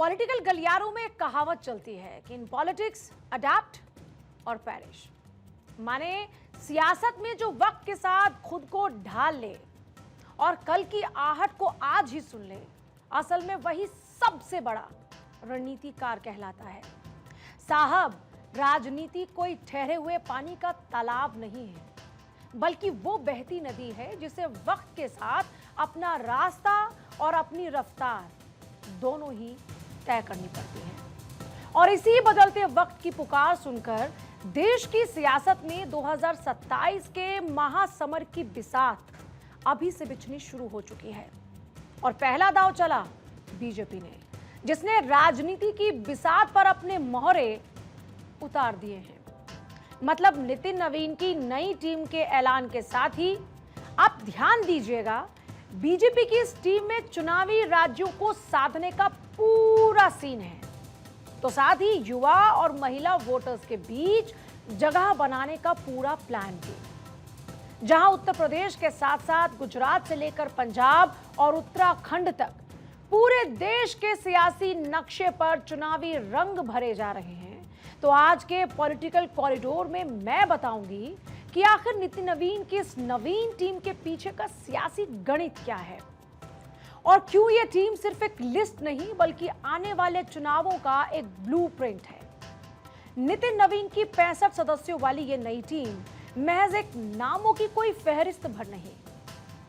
Political गलियारों में एक कहावत चलती है कि इन पॉलिटिक्स अडैप्ट और पेरिश। माने सियासत में जो वक्त के साथ खुद को ढाल ले और कल की आहट को आज ही सुन ले, असल में वही सबसे बड़ा रणनीतिकार कहलाता है। साहब, राजनीति कोई ठहरे हुए पानी का तालाब नहीं है, बल्कि वो बहती नदी है जिसे वक्त के साथ अपना रास्ता और अपनी रफ्तार दोनों ही तय करनी पड़ती है। और इसी बदलते वक्त की पुकार सुनकर देश की सियासत में 2027 के महासमर की बिसात अभी से बिछनी शुरू हो चुकी है। और पहला दांव चला बीजेपी ने, जिसने राजनीति की बिसात पर अपने मोहरे उतार दिए हैं। मतलब नितिन नवीन की नई टीम के ऐलान के साथ ही आप ध्यान दीजिएगा, बीजेपी की इस टीम में चुनावी राज्यों को साधने का पूरा सीन है, तो साथ ही युवा और महिला वोटर्स के बीच जगह बनाने का पूरा प्लान भी। जहां उत्तर प्रदेश के साथ साथ गुजरात से लेकर पंजाब और उत्तराखंड तक पूरे देश के सियासी नक्शे पर चुनावी रंग भरे जा रहे हैं, तो आज के पॉलिटिकल कॉरिडोर में मैं बताऊंगी कि आखिर नितिन नवीन की इस नवीन टीम के पीछे का सियासी गणित क्या है और क्यों यह टीम सिर्फ एक लिस्ट नहीं बल्कि आने वाले चुनावों का एक ब्लूप्रिंट है। नितिन नवीन की 65 सदस्यों वाली यह नई टीम महज एक नामों की कोई फहरिस्त भर नहीं,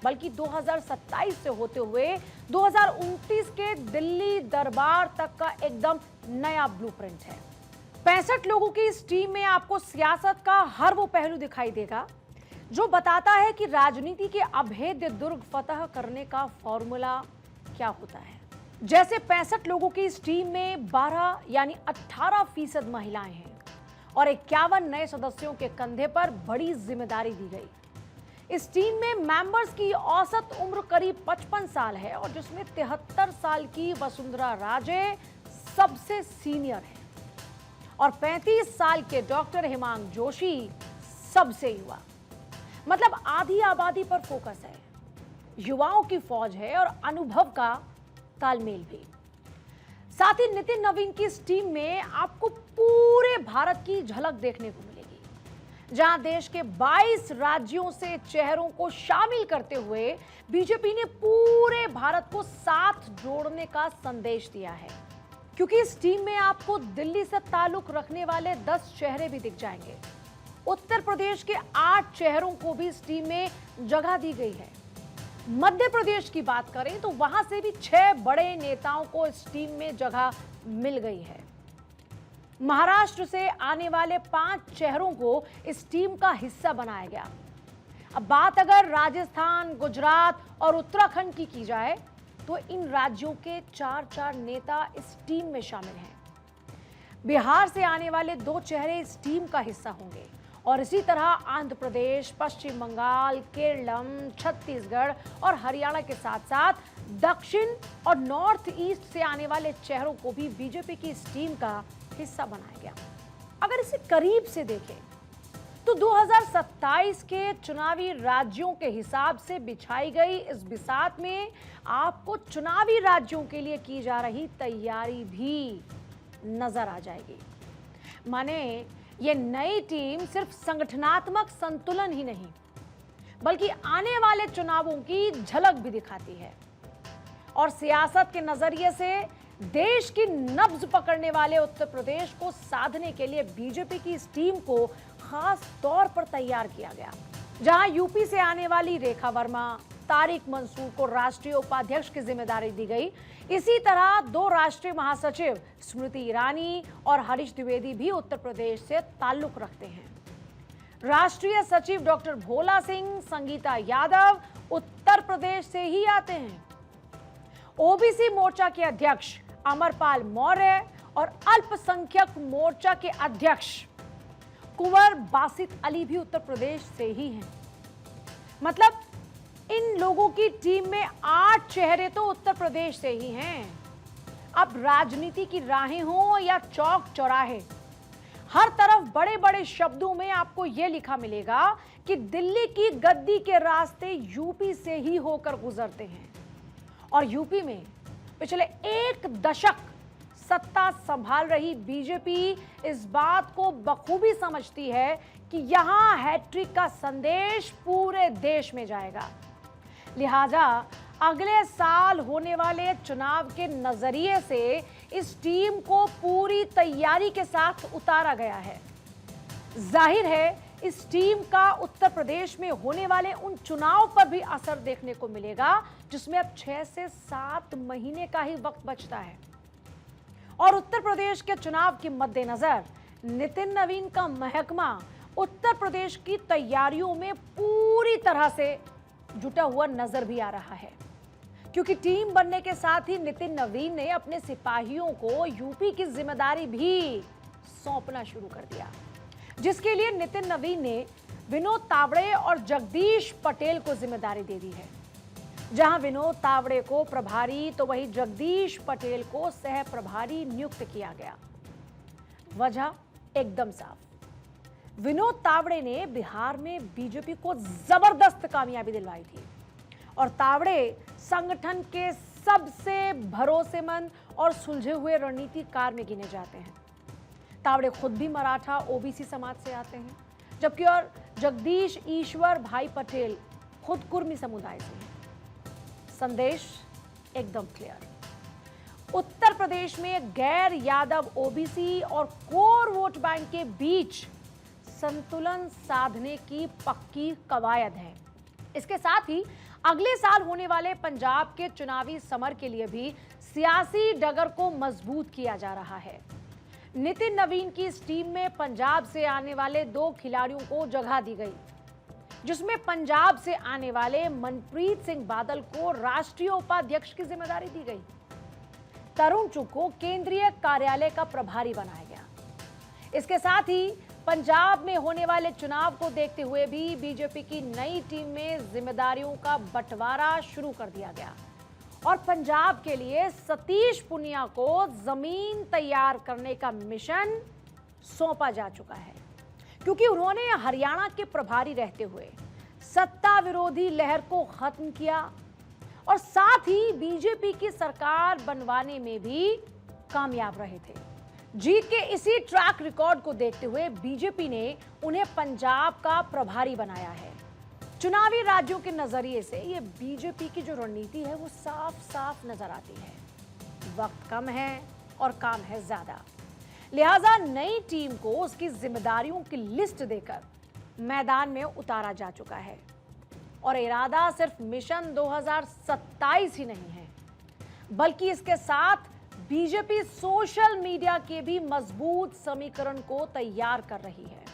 बल्कि 2027 से होते हुए 2029 के दिल्ली दरबार तक का एकदम नया ब्लूप्रिंट है। 65 लोगों की इस टीम में आपको सियासत का हर वो पहलू दिखाई देगा जो बताता है कि राजनीति के अभेद्य दुर्ग फतह करने का फॉर्मूला क्या होता है। जैसे 65 लोगों की इस टीम में 12 यानी 18% महिलाएं हैं और 51 नए सदस्यों के कंधे पर बड़ी जिम्मेदारी दी गई। इस टीम में मेंबर्स की औसत उम्र करीब 55 साल है और जिसमें 73 साल की वसुंधरा राजे सबसे सीनियर है और 35 साल के डॉक्टर हेमांग जोशी सबसे युवा। मतलब आधी आबादी पर फोकस है, युवाओं की फौज है और अनुभव का तालमेल भी। साथ ही नितिन नवीन की इस टीम में आपको पूरे भारत की झलक देखने को मिलेगी, जहां देश के 22 राज्यों से चेहरों को शामिल करते हुए बीजेपी ने पूरे भारत को साथ जोड़ने का संदेश दिया है। क्योंकि इस टीम में आपको दिल्ली से ताल्लुक रखने वाले 10 चेहरे भी दिख जाएंगे। उत्तर प्रदेश के 8 चेहरों को भी इस टीम में जगह दी गई है। मध्य प्रदेश की बात करें तो वहां से भी 6 बड़े नेताओं को इस टीम में जगह मिल गई है। महाराष्ट्र से आने वाले 5 चेहरों को इस टीम का हिस्सा बनाया गया। अब बात अगर राजस्थान, गुजरात और उत्तराखंड की जाए तो इन राज्यों के 4 नेता इस टीम में शामिल हैं। बिहार से आने वाले 2 चेहरे इस टीम का हिस्सा होंगे और इसी तरह आंध्र प्रदेश, पश्चिम बंगाल, केरलम, छत्तीसगढ़ और हरियाणा के साथ साथ दक्षिण और नॉर्थ ईस्ट से आने वाले चेहरों को भी बीजेपी की इस टीम का हिस्सा बनाया गया। अगर इसे करीब से देखें तो 2027 के चुनावी राज्यों के हिसाब से बिछाई गई इस बिसात में आपको चुनावी राज्यों के लिए की जा रही तैयारी भी नजर आ जाएगी। माने ये नई टीम सिर्फ संगठनात्मक संतुलन ही नहीं बल्कि आने वाले चुनावों की झलक भी दिखाती है। और सियासत के नजरिए से देश की नब्ज पकड़ने वाले उत्तर प्रदेश को साधने के लिए बीजेपी की इस टीम को खास तौर पर तैयार किया गया। जहां यूपी से आने वाली रेखा वर्मा, तारिक मंसूर को राष्ट्रीय उपाध्यक्ष की जिम्मेदारी दी गई। इसी तरह 2 राष्ट्रीय महासचिव स्मृति ईरानी और हरीश द्विवेदी भी उत्तर प्रदेश से ताल्लुक रखते हैं। राष्ट्रीय सचिव डॉक्टर भोला सिंह, संगीता यादव उत्तर प्रदेश से ही आते हैं। ओबीसी मोर्चा के अध्यक्ष अमरपाल मौर्य और अल्पसंख्यक मोर्चा के अध्यक्ष कुंवर बासित अली भी उत्तर प्रदेश से ही हैं। मतलब इन लोगों की टीम में 8 चेहरे तो उत्तर प्रदेश से ही हैं। अब राजनीति की राहें हों या चौक चौराहे, हर तरफ बड़े बड़े शब्दों में आपको यह लिखा मिलेगा कि दिल्ली की गद्दी के रास्ते यूपी से ही होकर गुजरते हैं। और यूपी में पिछले 1 दशक सत्ता संभाल रही बीजेपी इस बात को बखूबी समझती है कि यहां हैट्रिक का संदेश पूरे देश में जाएगा। लिहाजा अगले साल होने वाले चुनाव के नजरिए से इस टीम को पूरी तैयारी के साथ उतारा गया है। जाहिर है इस टीम का उत्तर प्रदेश में होने वाले उन चुनाव पर भी असर देखने को मिलेगा जिसमें अब 6 से 7 महीने का ही वक्त बचता है। और उत्तर प्रदेश के चुनाव के मद्देनजर नितिन नवीन का महकमा उत्तर प्रदेश की तैयारियों में पूरी तरह से जुटा हुआ नजर भी आ रहा है, क्योंकि टीम बनने के साथ ही नितिन नवीन ने अपने सिपाहियों को यूपी की जिम्मेदारी भी सौंपना शुरू कर दिया, जिसके लिए नितिन नवीन ने विनोद तावड़े और जगदीश पटेल को जिम्मेदारी दे दी है। जहां विनोद तावड़े को प्रभारी तो वहीं जगदीश पटेल को सह प्रभारी नियुक्त किया गया। वजह एकदम साफ, विनोद तावड़े ने बिहार में बीजेपी को जबरदस्त कामयाबी दिलवाई थी और तावड़े संगठन के सबसे भरोसेमंद और सुलझे हुए रणनीतिकार में गिने जाते हैं। तावड़े खुद भी मराठा ओबीसी समाज से आते हैं, जबकि और जगदीश ईश्वर भाई पटेल खुद कुर्मी समुदाय से हैं। संदेश एकदम क्लियर, उत्तर प्रदेश में गैर यादव ओबीसी और कोर वोट बैंक के बीच संतुलन साधने की पक्की कवायद है। इसके साथ ही अगले साल होने वाले पंजाब के चुनावी समर के लिए भी सियासी डगर को मजबूत किया जा रहा है। नितिन नवीन की इस टीम में पंजाब से आने वाले 2 खिलाड़ियों को जगह दी गई, जिसमें पंजाब से आने वाले मनप्रीत सिंह बादल को राष्ट्रीय उपाध्यक्ष की जिम्मेदारी दी गई। तरुण चुग को केंद्रीय कार्यालय का प्रभारी बनाया गया। इसके साथ ही पंजाब में होने वाले चुनाव को देखते हुए भी बीजेपी की नई टीम में जिम्मेदारियों का बंटवारा शुरू कर दिया गया और पंजाब के लिए सतीश पुनिया को जमीन तैयार करने का मिशन सौंपा जा चुका है, क्योंकि उन्होंने हरियाणा के प्रभारी रहते हुए सत्ता विरोधी लहर को खत्म किया और साथ ही बीजेपी की सरकार बनवाने में भी कामयाब रहे थे। जीत के इसी ट्रैक रिकॉर्ड को देखते हुए बीजेपी ने उन्हें पंजाब का प्रभारी बनाया है। चुनावी राज्यों के नजरिए से ये बीजेपी की जो रणनीति है वो साफ साफ नजर आती है। वक्त कम है और काम है ज्यादा, लिहाजा नई टीम को उसकी जिम्मेदारियों की लिस्ट देकर मैदान में उतारा जा चुका है और इरादा सिर्फ मिशन 2027 ही नहीं है, बल्कि इसके साथ बीजेपी सोशल मीडिया के भी मजबूत समीकरण को तैयार कर रही है।